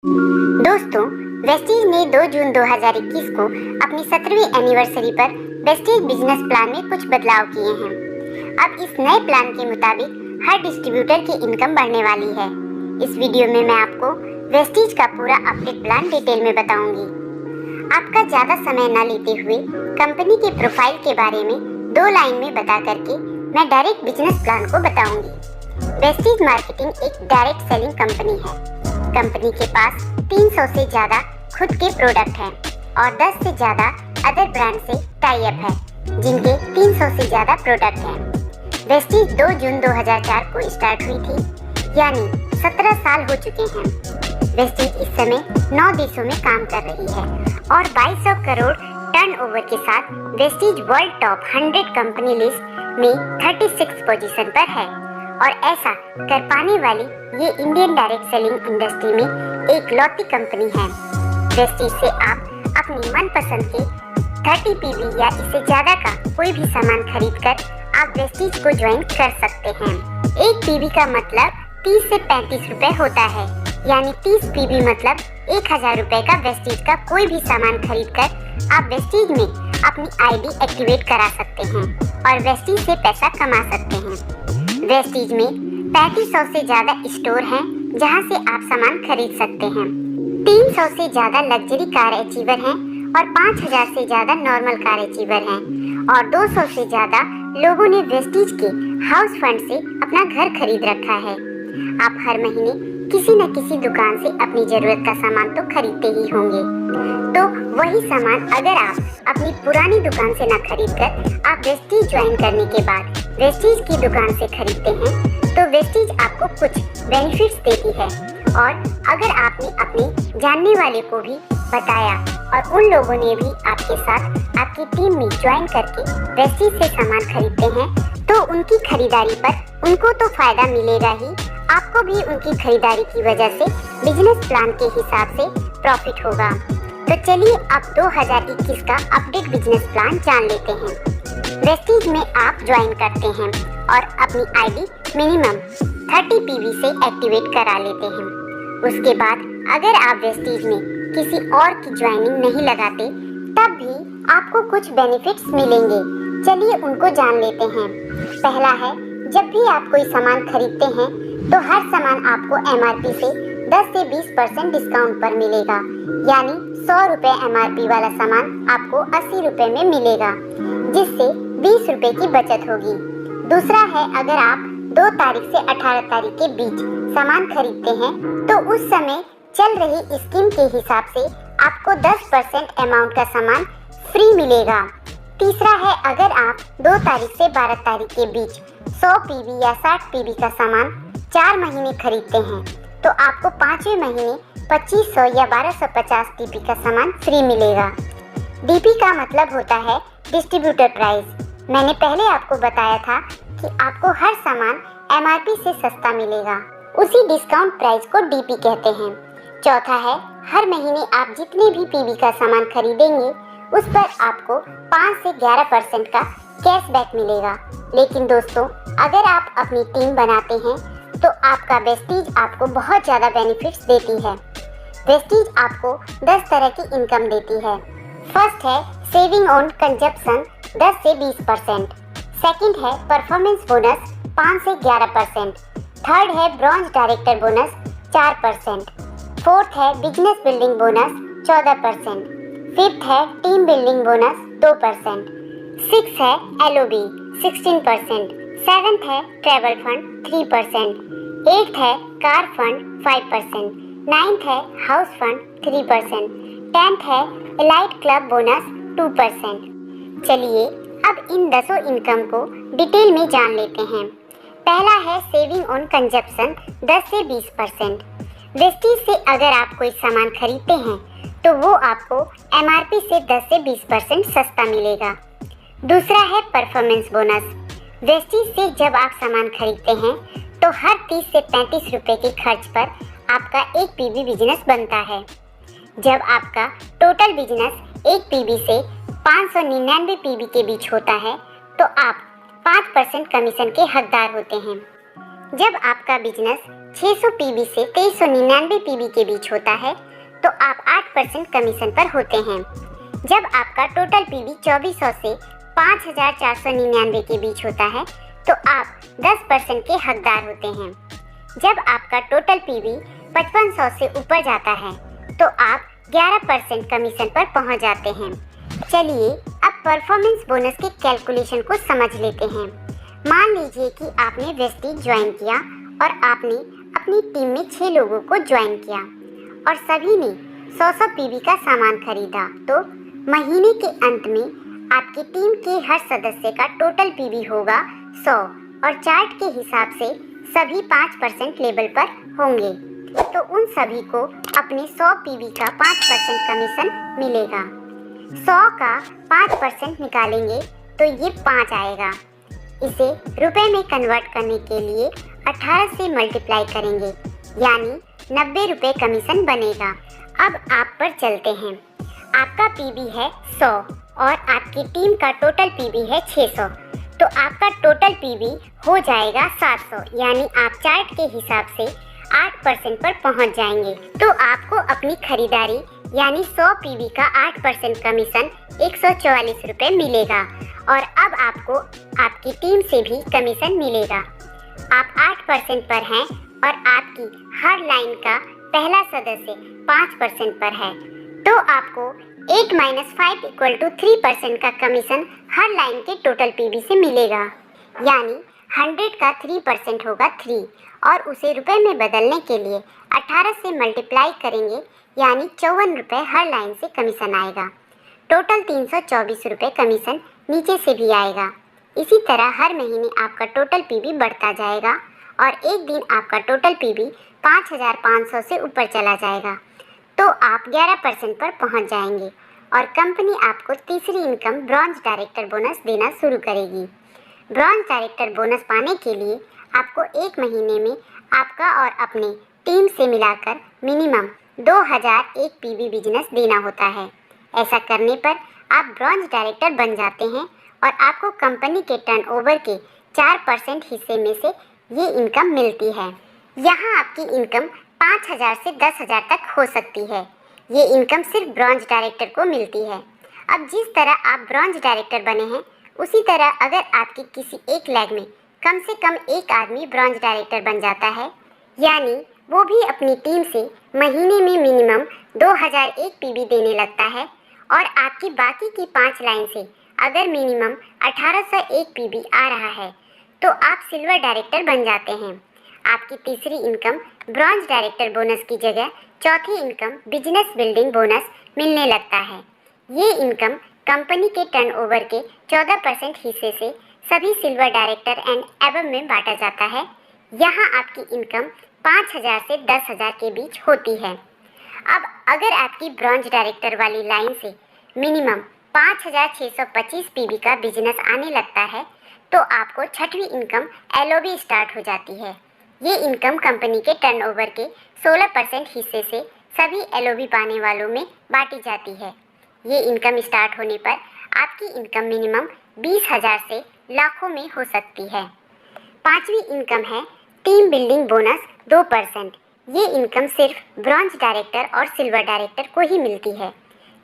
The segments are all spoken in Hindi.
दोस्तों, वेस्टीज ने 2 जून 2021 को अपनी 17वीं एनिवर्सरी पर वेस्टीज बिजनेस प्लान में कुछ बदलाव किए हैं। अब इस नए प्लान के मुताबिक हर डिस्ट्रीब्यूटर की इनकम बढ़ने वाली है। इस वीडियो में मैं आपको वेस्टीज का पूरा अपडेट प्लान डिटेल में बताऊंगी। आपका ज़्यादा समय न लेते हुए कंपनी के प्रोफाइल के बारे में 2 लाइन में बता करके मैं डायरेक्ट बिजनेस प्लान को बताऊंगी। वेस्टीज मार्केटिंग एक डायरेक्ट सेलिंग कंपनी है। कंपनी के पास 300 से ज़्यादा खुद के प्रोडक्ट हैं और 10 से ज़्यादा अदर ब्रांड से टाई अप है, जिनके 300 से ज़्यादा प्रोडक्ट हैं। वेस्टीज 2 जून 2004 को स्टार्ट हुई थी, यानी 17 साल हो चुके हैं। वेस्टीज इस समय 9 देशों में काम कर रही है और 2200 करोड़ टर्नओवर के साथ Vestige world top 100 company list में 36 पोजीशन पर है और ऐसा कर पाने वाली ये इंडियन डायरेक्ट सेलिंग इंडस्ट्री में एक लौती कंपनी है। वेस्टीज से आप अपनी मनपसंद के 30 पीवी या इससे ज़्यादा का कोई भी सामान खरीद कर आप वेस्टीज को ज्वाइन कर सकते हैं। एक पीवी का मतलब 30 से 35 रुपए होता है, यानी 30 पीवी मतलब 1000 रुपए का वेस्टीज का कोई भी सामान खरीद कर आप वेस्टीज में अपनी आईडी एक्टिवेट करा सकते हैं और वेस्टीज से पैसा कमा सकते हैं। वेस्टीज में 3500 से ज़्यादा स्टोर हैं जहां से आप सामान खरीद सकते हैं। 300 से ज़्यादा लग्जरी कार अचीवर हैं और 5000 से ज़्यादा नॉर्मल कार अचीवर हैं और 200 से ज़्यादा लोगों ने वेस्टीज के हाउस फंड से अपना घर खरीद रखा है। आप हर महीने किसी न किसी दुकान से अपनी ज़रूरत का सामान तो खरीदते ही होंगे, तो वही सामान अगर आप अपनी पुरानी दुकान से न खरीद कर आप वेस्टीज ज्वाइन करने के बाद वेस्टीज की दुकान से खरीदते हैं तो वेस्टीज आपको कुछ बेनिफिट्स देती है। और अगर आपने अपने जानने वाले को भी बताया और उन लोगों ने भी आपके साथ आपकी टीम में ज्वाइन करके वेस्टीज से सामान खरीदते हैं तो उनकी खरीदारी पर उनको तो फायदा मिलेगा ही, आपको भी उनकी खरीदारी की वजह से बिजनेस प्लान के हिसाब से प्रॉफिट होगा। तो चलिए अब 2021 का अपडेट बिजनेस प्लान जान लेते हैं। वेस्टीज में आप ज्वाइन करते हैं और अपनी आईडी मिनिमम 30 पीवी से एक्टिवेट करा लेते हैं। उसके बाद अगर आप वेस्टीज में किसी और की ज्वाइनिंग नहीं लगाते तब भी आपको कुछ बेनिफिट्स मिलेंगे। चलिए उनको जान लेते हैं। पहला है, जब भी आप कोई सामान खरीदते हैं तो हर सामान आपको एमआरपी से 10 से 20% डिस्काउंट पर मिलेगा, यानी 100 रुपये एमआरपी वाला सामान आपको 80 रुपये में मिलेगा, जिससे 20 रुपये की बचत होगी। दूसरा है, अगर आप 2 तारीख से 18 तारीख के बीच सामान खरीदते हैं तो उस समय चल रही स्कीम के हिसाब से आपको 10% अमाउंट का सामान फ्री मिलेगा। तीसरा है, अगर आप 2 तारीख से 12 तारीख के बीच 100 पीवी या 60 पीवी का सामान 4 महीने खरीदते हैं तो आपको 5वें महीने 2500 या 1250 डीपी का सामान फ्री मिलेगा। डीपी का मतलब होता है डिस्ट्रीब्यूटर प्राइस। मैंने पहले आपको बताया था कि आपको हर सामान एमआरपी से सस्ता मिलेगा, उसी डिस्काउंट प्राइस को डीपी कहते हैं। चौथा है, हर महीने आप जितने भी पीवी का सामान खरीदेंगे उस पर आपको 5 से 11% का कैशबैक मिलेगा। लेकिन दोस्तों, अगर आप अपनी टीम बनाते हैं तो आपका वेस्टीज आपको बहुत ज़्यादा बेनिफिट्स देती है। वेस्टीज आपको 10 तरह की इनकम देती है। फर्स्ट है सेविंग ऑन कंजप्शन 10 से 20%। सेकंड है परफॉर्मेंस बोनस 5 से 11%। थर्ड है ब्रॉन्ज डायरेक्टर बोनस 4%। फोर्थ है बिजनेस बिल्डिंग बोनस 14%। फिफ्थ है टीम बिल्डिंग बोनस 2%। सिक्स है एलओबी 16%। सेवन्थ है ट्रैवल फंड 3%। एट्थ है कार फंड 5%। नाइन्थ है हाउस फंड 3%। 10th है एलाइट क्लब बोनस 2%। चलिए अब इन 10 इनकम को डिटेल में जान लेते हैं। पहला है सेविंग ऑन कंजप्शन 10 से 20%। वेस्टीज से अगर आप कोई सामान खरीदते हैं तो वो आपको एमआरपी से 10 से 20% सस्ता मिलेगा। दूसरा है परफॉर्मेंस बोनस। वेस्टीज से जब आप सामान खरीदते हैं तो हर 30 से 35 रुपए के खर्च पर आपका एक पीवी बिजनेस बनता है। जब आपका टोटल बिजनेस एक पीवी से 599 पीवी के बीच होता है तो आप 5% कमीशन के हकदार होते हैं। जब आपका बिजनेस 600 पीवी से 2399 पीवी के बीच होता है तो आप 8% कमीशन पर होते हैं। जब आपका टोटल पीवी 2400 से 5499 के बीच होता है तो आप 10% के हकदार होते हैं। जब आपका टोटल पीवी 5500 से ऊपर जाता है तो आप 11% कमीशन पर पहुंच जाते हैं। चलिए अब परफॉर्मेंस बोनस के कैलकुलेशन को समझ लेते हैं। मान लीजिए कि आपने वेस्टीज ज्वाइन किया और आपने अपनी टीम में 6 लोगों को ज्वाइन किया और सभी ने 100 पीवी का सामान खरीदा, तो महीने के अंत में आपकी टीम के हर सदस्य का टोटल पीवी होगा 100 और चार्ट के हिसाब से सभी 5% लेवल पर होंगे, तो उन सभी को अपने 100 पीवी का 5% कमीशन मिलेगा। 100 का 5% निकालेंगे तो ये 5 आएगा। इसे रुपए में कन्वर्ट करने के लिए 18 से मल्टीप्लाई करेंगे, यानी 90 रुपये कमीशन बनेगा। अब आप पर चलते हैं। आपका पीवी है 100 और आपकी टीम का टोटल पीवी है 600, तो आपका टोटल पीवी हो जाएगा 700, यानी आप चार्ट के हिसाब से 8% पर पहुंच जाएंगे। तो आपको अपनी खरीदारी यानी 100 पीवी का 8% कमीशन 144 रुपये मिलेगा और अब आपको आपकी टीम से भी कमीशन मिलेगा। आप 8% पर हैं और आपकी हर लाइन का पहला सदस्य 5% पर है, तो आपको 8 - 5 = 3% का कमीशन हर लाइन के टोटल पीवी से मिलेगा, यानी 100 का 3% होगा 3 और उसे रुपए में बदलने के लिए 18 से मल्टीप्लाई करेंगे, यानी 54 रुपये हर लाइन से कमीशन आएगा। टोटल 324 रुपये कमीशन नीचे से भी आएगा। इसी तरह हर महीने आपका टोटल पीवी बढ़ता जाएगा और एक दिन आपका टोटल पीवी 5500 से ऊपर चला जाएगा, तो आप 11% पर पहुंच जाएंगे और कंपनी आपको तीसरी इनकम ब्रॉन्ज डायरेक्टर बोनस देना शुरू करेगी। ब्रॉन्ज डायरेक्टर बोनस पाने के लिए आपको एक महीने में आपका और अपने टीम से मिलाकर मिनिमम 2001 पीवी बिजनेस देना होता है। ऐसा करने पर आप ब्रॉन्ज डायरेक्टर बन जाते हैं और आपको कंपनी के टर्नओवर के 4% हिस्से में से ये इनकम मिलती है। यहाँ आपकी इनकम 5000 से 10,000 तक हो सकती है। ये इनकम सिर्फ ब्रॉन्ज डायरेक्टर को मिलती है। अब जिस तरह आप ब्रॉन्ज डायरेक्टर बने हैं, उसी तरह अगर आपकी किसी एक लैग में कम से कम एक आदमी ब्रॉन्ज डायरेक्टर बन जाता है, यानी वो भी अपनी टीम से महीने में मिनिमम 2001 पीवी देने लगता है और आपकी बाकी की 5 लाइन से अगर मिनिमम 1801 पीवी आ रहा है, तो आप सिल्वर डायरेक्टर बन जाते हैं। आपकी तीसरी इनकम ब्रॉन्ज डायरेक्टर बोनस की जगह चौथी इनकम बिजनेस बिल्डिंग बोनस मिलने लगता है। ये इनकम कंपनी के टर्नओवर के 14% हिस्से से सभी सिल्वर डायरेक्टर एंड एबव में बांटा जाता है। यहाँ आपकी इनकम 5000 से 10,000 के बीच होती है। अब अगर आपकी ब्रॉन्ज डायरेक्टर वाली लाइन से मिनिमम 5625 पीवी का बिजनेस आने लगता है, तो आपको छठवीं इनकम एलओबी स्टार्ट हो जाती है। ये इनकम कंपनी के टर्नओवर के 16% हिस्से से सभी एलओबी पाने वालों में बांटी जाती है। ये इनकम स्टार्ट होने पर आपकी इनकम मिनिमम 20,000 से लाखों में हो सकती है। पांचवी इनकम है टीम बिल्डिंग बोनस 2%। ये इनकम सिर्फ ब्रॉन्ज डायरेक्टर और सिल्वर डायरेक्टर को ही मिलती है।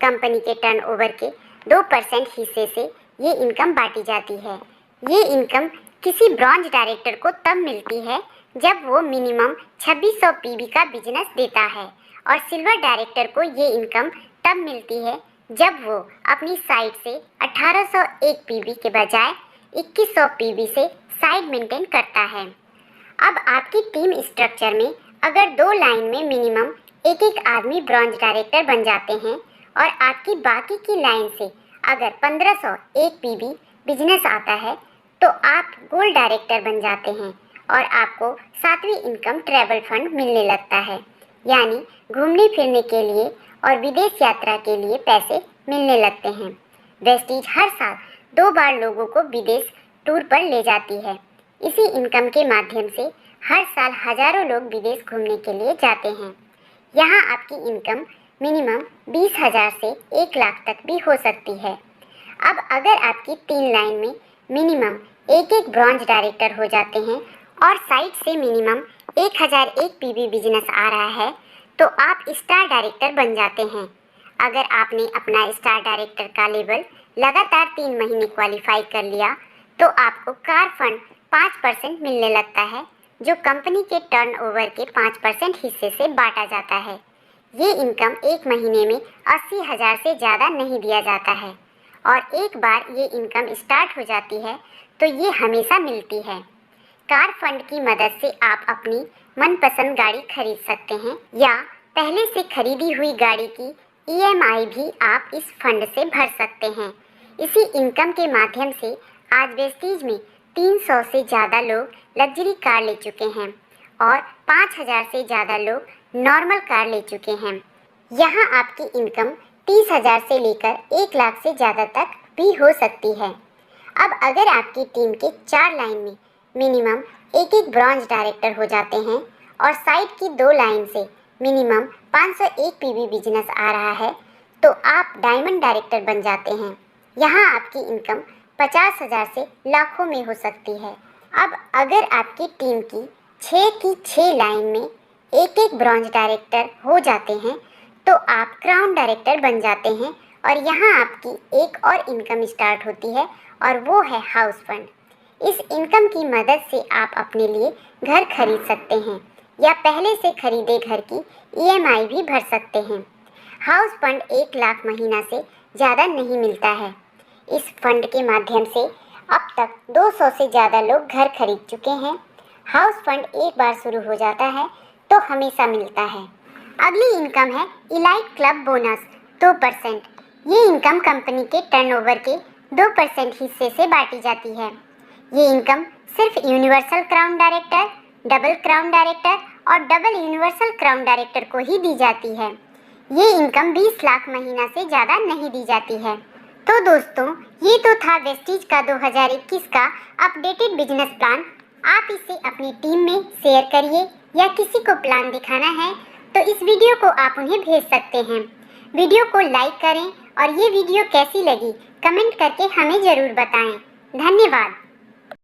कंपनी के टर्नओवर के 2% हिस्से से ये इनकम बांटी जाती है। ये इनकम किसी ब्रॉन्ज डायरेक्टर को तब मिलती है जब वो मिनिमम 2600 पीवी का बिजनेस देता है और सिल्वर डायरेक्टर को ये इनकम तब मिलती है जब वो अपनी साइड से 1801 पीवी के बजाय 2100 पीवी से साइड मेंटेन करता है। अब आपकी टीम स्ट्रक्चर में अगर 2 लाइन में मिनिमम एक आदमी ब्रॉन्ज डायरेक्टर बन जाते हैं और आपकी बाकी की लाइन से अगर 1501 पीवी बिजनेस आता है, तो आप गोल्ड डायरेक्टर बन जाते हैं और आपको 7वीं इनकम ट्रैवल फंड मिलने लगता है, यानी घूमने फिरने के लिए और विदेश यात्रा के लिए पैसे मिलने लगते हैं। वेस्टीज हर साल 2 बार लोगों को विदेश टूर पर ले जाती है। इसी इनकम के माध्यम से हर साल हजारों लोग विदेश घूमने के लिए जाते हैं। यहाँ आपकी इनकम मिनिमम 20,000 से 1 लाख तक भी हो सकती है। अब अगर आपकी 3 लाइन में मिनिमम एक ब्रॉन्ज डायरेक्टर हो जाते हैं और साइट से मिनिमम 1001 पीवी बिजनेस आ रहा है तो आप स्टार डायरेक्टर बन जाते हैं। अगर आपने अपना स्टार डायरेक्टर का लेवल लगातार 3 महीने क्वालिफाई कर लिया तो आपको कार फंड 5% मिलने लगता है, जो कंपनी के टर्नओवर के 5% हिस्से से बांटा जाता है। ये इनकम एक महीने में 80,000 से ज़्यादा नहीं दिया जाता है और एक बार ये इनकम स्टार्ट हो जाती है तो ये हमेशा मिलती है। कार फंड की मदद से आप अपनी मनपसंद गाड़ी खरीद सकते हैं या पहले से खरीदी हुई गाड़ी की EMI भी आप इस फंड से भर सकते हैं। इसी इनकम के माध्यम से आज वेस्टीज में 300 से ज़्यादा लोग लग्जरी कार ले चुके हैं और 5,000 से ज़्यादा लोग नॉर्मल कार ले चुके हैं। यहाँ आपकी इनकम 30,000 से लेकर 1 लाख से ज़्यादा तक भी हो सकती है। अब अगर आपकी टीम के 4 लाइन में मिनिमम एक ब्रॉन्ज डायरेक्टर हो जाते हैं और साइड की 2 लाइन से मिनिमम 501 पीवी बिजनेस आ रहा है तो आप डायमंड डायरेक्टर बन जाते हैं। यहाँ आपकी इनकम 50,000 से लाखों में हो सकती है। अब अगर आपकी टीम की 6 की 6 लाइन में एक ब्रॉन्ज डायरेक्टर हो जाते हैं तो आप क्राउन डायरेक्टर बन जाते हैं और यहाँ आपकी एक और इनकम स्टार्ट होती है और वो है हाउस फंड। इस इनकम की मदद से आप अपने लिए घर खरीद सकते हैं या पहले से खरीदे घर की EMI भी भर सकते हैं। हाउस फंड 1 लाख महीना से ज़्यादा नहीं मिलता है। इस फंड के माध्यम से अब तक 200 से ज़्यादा लोग घर खरीद चुके हैं। हाउस फंड एक बार शुरू हो जाता है तो हमेशा मिलता है। अगली इनकम है इलाइट क्लब बोनस 2%। ये इनकम कंपनी के टर्नओवर के 2% हिस्से से बांटी जाती है। ये इनकम सिर्फ universal crown director, double crown director और डबल यूनिवर्सल क्राउन डायरेक्टर को ही दी जाती है। ये इनकम 20 लाख महीना से ज़्यादा नहीं दी जाती है। तो दोस्तों, ये तो था वेस्टीज का 2021 का अपडेटेड बिजनेस प्लान। आप इसे अपनी टीम में शेयर करिए या किसी को प्लान दिखाना है तो इस वीडियो को आप उन्हें भेज सकते हैं। वीडियो को लाइक करें और ये वीडियो कैसी लगी कमेंट करके हमें ज़रूर बताएं। धन्यवाद।